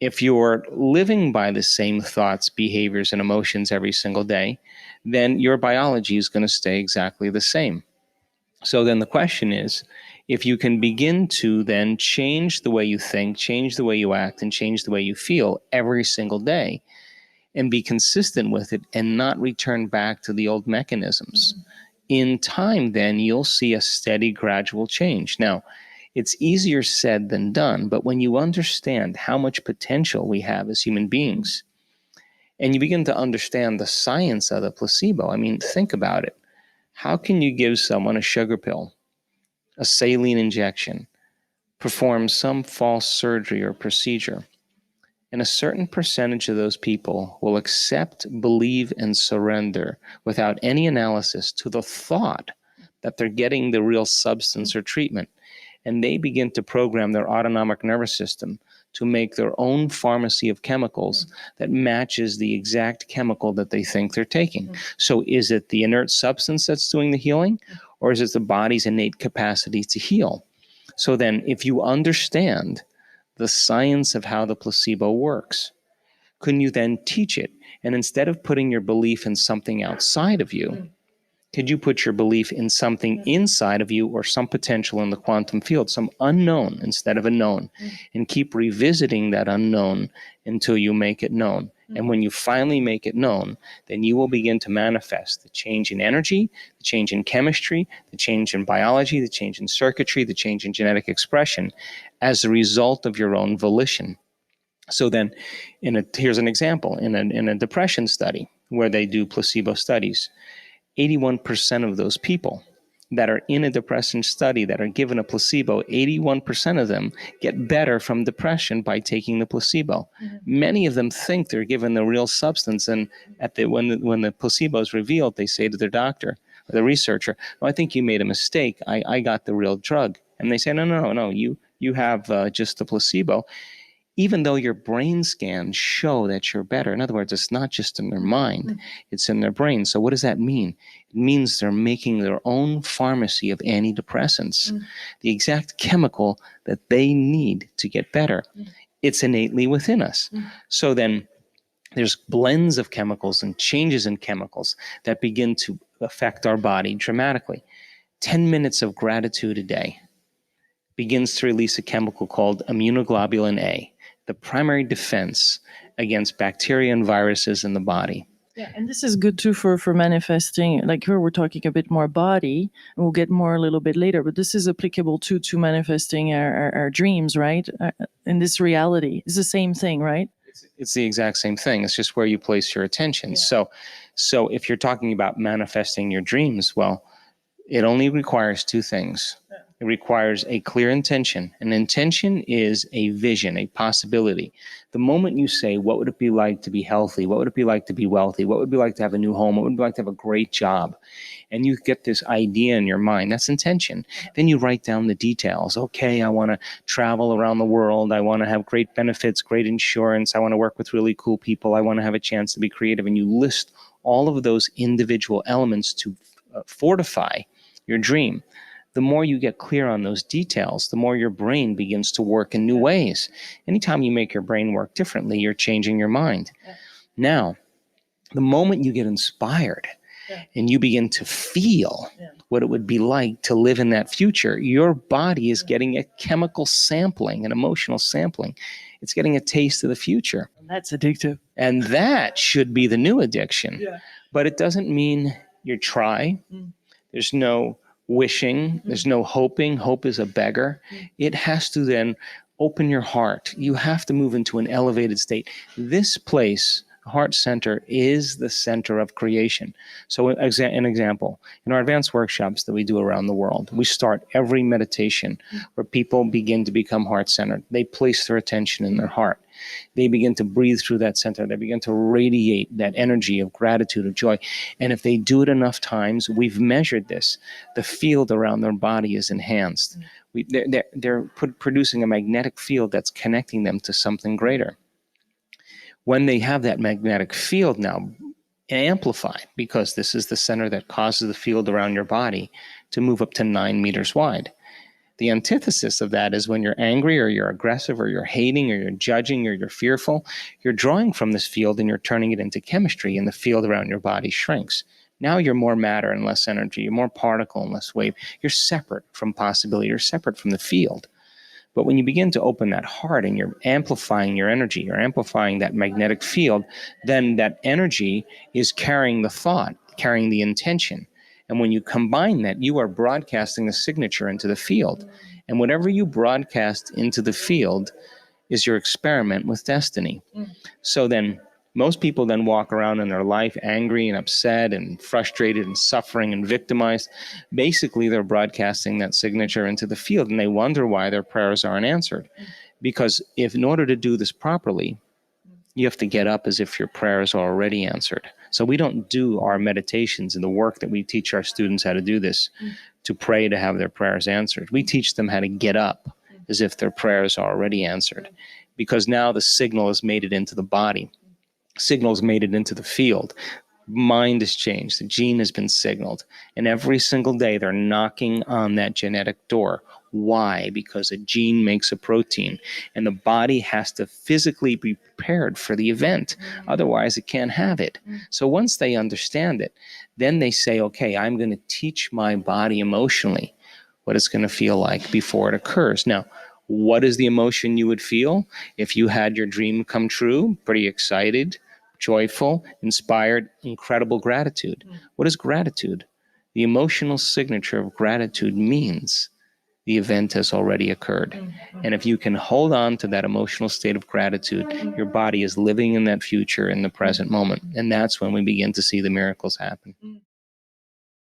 If you're living by the same thoughts, behaviors, and emotions every single day, then your biology is going to stay exactly the same. So then the question is, if you can begin to then change the way you think, change the way you act, and change the way you feel every single day, and be consistent with it and not return back to the old mechanisms, in time, then you'll see a steady, gradual change. Now, it's easier said than done, but when you understand how much potential we have as human beings, and you begin to understand the science of the placebo, I mean, think about it. How can you give someone a sugar pill, a saline injection, perform some false surgery or procedure, and a certain percentage of those people will accept, believe, and surrender without any analysis to the thought that they're getting the real substance or treatment. And they begin to program their autonomic nervous system to make their own pharmacy of chemicals that matches the exact chemical that they think they're taking. So is it the inert substance that's doing the healing, or is it the body's innate capacity to heal? So then if you understand the science of how the placebo works, couldn't you then teach it? And instead of putting your belief in something outside of you, could you put your belief in something inside of you, or some potential in the quantum field, some unknown instead of a known, and keep revisiting that unknown until you make it known? And when you finally make it known, then you will begin to manifest the change in energy, the change in chemistry, the change in biology, the change in circuitry, the change in genetic expression as a result of your own volition. So then, here's an example. In a depression study where they do placebo studies, 81% of those people that are in a depression study that are given a placebo, 81% of them get better from depression by taking the placebo. Many of them think they're given the real substance, and when the placebo is revealed, they say to their doctor or the researcher, "Oh, I think you made a mistake. I got the real drug." And they say, "No, you have just the placebo." Even though your brain scans show that you're better. In other words, it's not just in their mind, it's in their brain. So what does that mean? It means they're making their own pharmacy of antidepressants, the exact chemical that they need to get better. It's innately within us. So then there's blends of chemicals and changes in chemicals that begin to affect our body dramatically. 10 minutes of gratitude a day begins to release a chemical called immunoglobulin A, the primary defense against bacteria and viruses in the body. Yeah, and this is good too for manifesting. Like here, we're talking a bit more body, and we'll get more a little bit later. But this is applicable too to manifesting our dreams, right? In this reality, it's the same thing, right? It's the exact same thing. It's just where you place your attention. Yeah. So if you're talking about manifesting your dreams, well, it only requires two things. It requires a clear intention. An intention is a vision, a possibility. The moment you say, what would it be like to be healthy? What would it be like to be wealthy? What would it be like to have a new home? What would it be like to have a great job? And you get this idea in your mind, that's intention. Then you write down the details. Okay, I want to travel around the world. I want to have great benefits, great insurance. I want to work with really cool people. I want to have a chance to be creative. And you list all of those individual elements to fortify your dream. The more you get clear on those details, the more your brain begins to work in new ways. Anytime you make your brain work differently, you're changing your mind. Now, the moment you get inspired and you begin to feel what it would be like to live in that future, your body is getting a chemical sampling, an emotional sampling. It's getting a taste of the future. And that's addictive. And that should be the new addiction. Yeah. But it doesn't mean you try. There's no wishing. There's no hoping. Hope is a beggar. It has to then open your heart. You have to move into an elevated state. This place, heart center, is the center of creation. So an example, in our advanced workshops that we do around the world, we start every meditation where people begin to become heart-centered. They place their attention in their heart. They begin to breathe through that center. They begin to radiate that energy of gratitude, of joy. And if they do it enough times, we've measured this, the field around their body is enhanced. They're producing a magnetic field that's connecting them to something greater. When they have that magnetic field now amplified, because this is the center that causes the field around your body to move up to 9 meters wide, The antithesis of that is when you're angry or you're aggressive or you're hating or you're judging or you're fearful, you're drawing from this field and you're turning it into chemistry, and the field around your body shrinks. Now you're more matter and less energy. You're more particle and less wave. You're separate from possibility. You're separate from the field. But when you begin to open that heart and you're amplifying your energy, you're amplifying that magnetic field, then that energy is carrying the thought, carrying the intention. And when you combine that, you are broadcasting a signature into the field. And whatever you broadcast into the field is your experiment with destiny. So then most people then walk around in their life angry and upset and frustrated and suffering and victimized. Basically, they're broadcasting that signature into the field, and they wonder why their prayers aren't answered. Because if in order to do this properly, you have to get up as if your prayers are already answered. So we don't do our meditations and the work that we teach our students how to do this to pray to have their prayers answered. We teach them how to get up as if their prayers are already answered, because now the signal has made it into the body. Signals made it into the field. Mind has changed. The gene has been signaled. And every single day they're knocking on that genetic door. Why? Because a gene makes a protein, and the body has to physically be prepared for the event. Otherwise, it can't have it. So once they understand it, then they say, okay, I'm going to teach my body emotionally what it's going to feel like before it occurs. Now, what is the emotion you would feel if you had your dream come true? Pretty excited, joyful, inspired, incredible gratitude. What is gratitude? The emotional signature of gratitude means the event has already occurred. And if you can hold on to that emotional state of gratitude, your body is living in that future in the present moment. And that's when we begin to see the miracles happen.